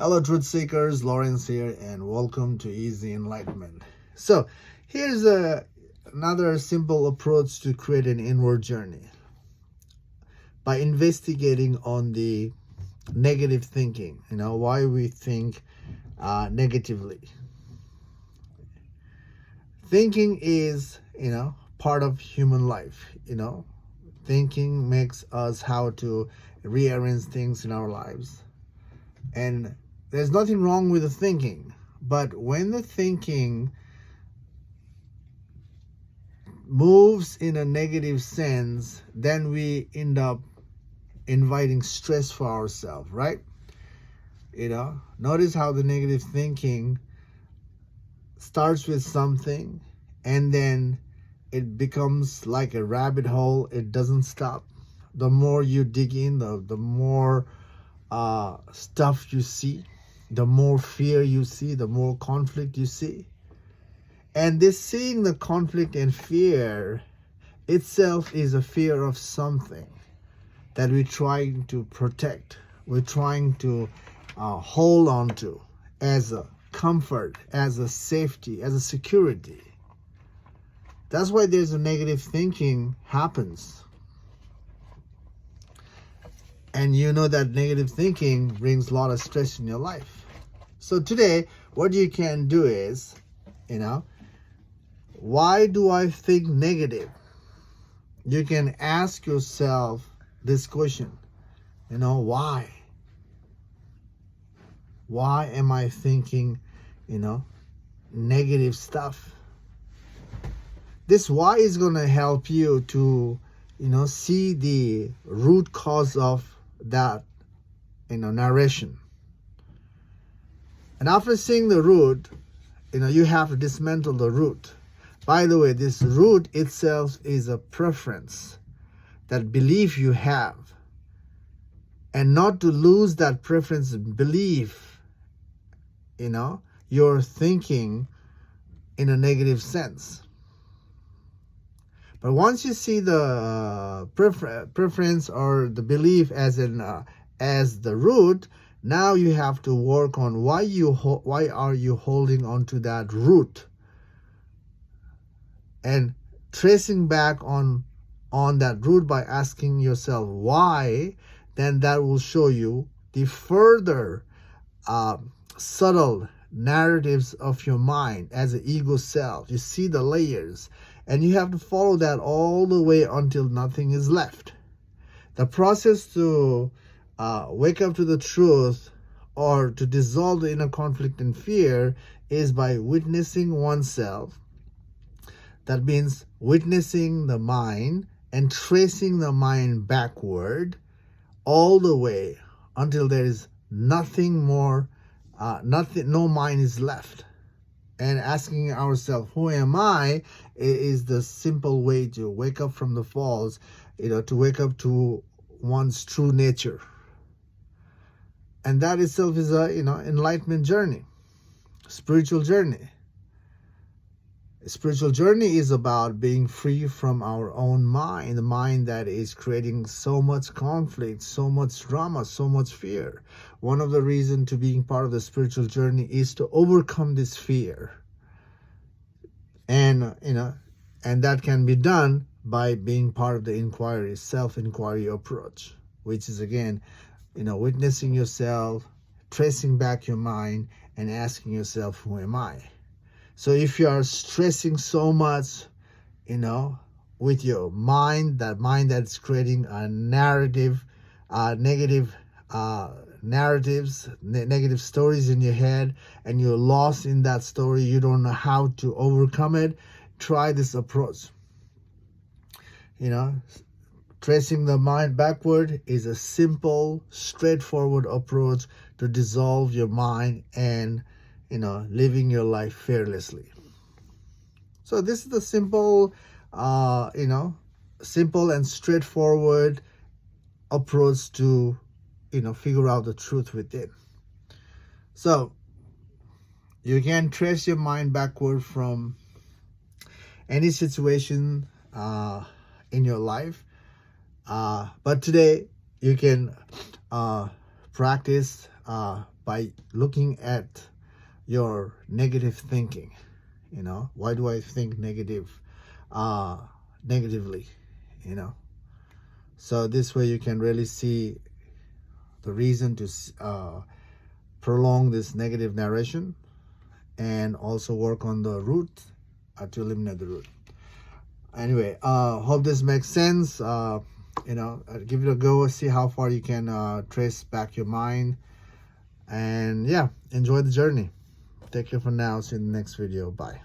Hello, truth seekers. Lawrence here, and welcome to Easy Enlightenment. So, here's another simple approach to create an inward journey by investigating on the negative thinking. Why we think negatively. Thinking is, part of human life. Thinking makes us how to rearrange things in our lives, and there's nothing wrong with the thinking, but when the thinking moves in a negative sense, then we end up inviting stress for ourselves, right? Notice how the negative thinking starts with something and then it becomes like a rabbit hole. It doesn't stop. The more you dig in, the more stuff you see, the more fear you see, the more conflict you see. And this seeing the conflict and fear itself is a fear of something that we're trying to protect. We're trying to hold on to as a comfort, as a safety, as a security. That's why there's a negative thinking happens. And that negative thinking brings a lot of stress in your life. So today, what you can do is, why do I think negative? You can ask yourself this question, why? Why am I thinking, negative stuff? This why is going to help you to, see the root cause of that, narration. And after seeing the root, you have to dismantle the root. By the way, this root itself is a preference, that belief you have. And not to lose that preference and belief, you're thinking in a negative sense. But once you see the preference or the belief as the root, now you have to work on why are you holding on to that root, and tracing back on that root by asking yourself why. Then that will show you the further subtle narratives of your mind as an ego self. You see the layers, and you have to follow that all the way until nothing is left. The process to wake up to the truth or to dissolve the inner conflict and fear is by witnessing oneself. That means witnessing the mind and tracing the mind backward all the way until there is nothing more, no mind is left. And asking ourselves, who am I, is the simple way to wake up from the falls, to wake up to one's true nature. And that itself is a, enlightenment journey, spiritual journey. A spiritual journey is about being free from our own mind, the mind that is creating so much conflict, so much drama, so much fear. One of the reasons to being part of the spiritual journey is to overcome this fear. And, and that can be done by being part of the inquiry, self-inquiry approach, which is again, witnessing yourself, tracing back your mind, and asking yourself, who am I? So if you are stressing so much, with your mind, that mind that's creating a narrative, negative narratives, negative stories in your head, and you're lost in that story, you don't know how to overcome it, try this approach. Tracing the mind backward is a simple, straightforward approach to dissolve your mind and, living your life fearlessly. So this is the simple, simple and straightforward approach to, figure out the truth within. So you can trace your mind backward from any situation in your life. But today you can practice by looking at your negative thinking. Why do I think negatively? So this way you can really see the reason to prolong this negative narration, and also work on the root to eliminate the root. Anyway, hope this makes sense. Give it a go, see how far you can trace back your mind, and yeah, enjoy the journey. Take care for now. See you in the next video. Bye.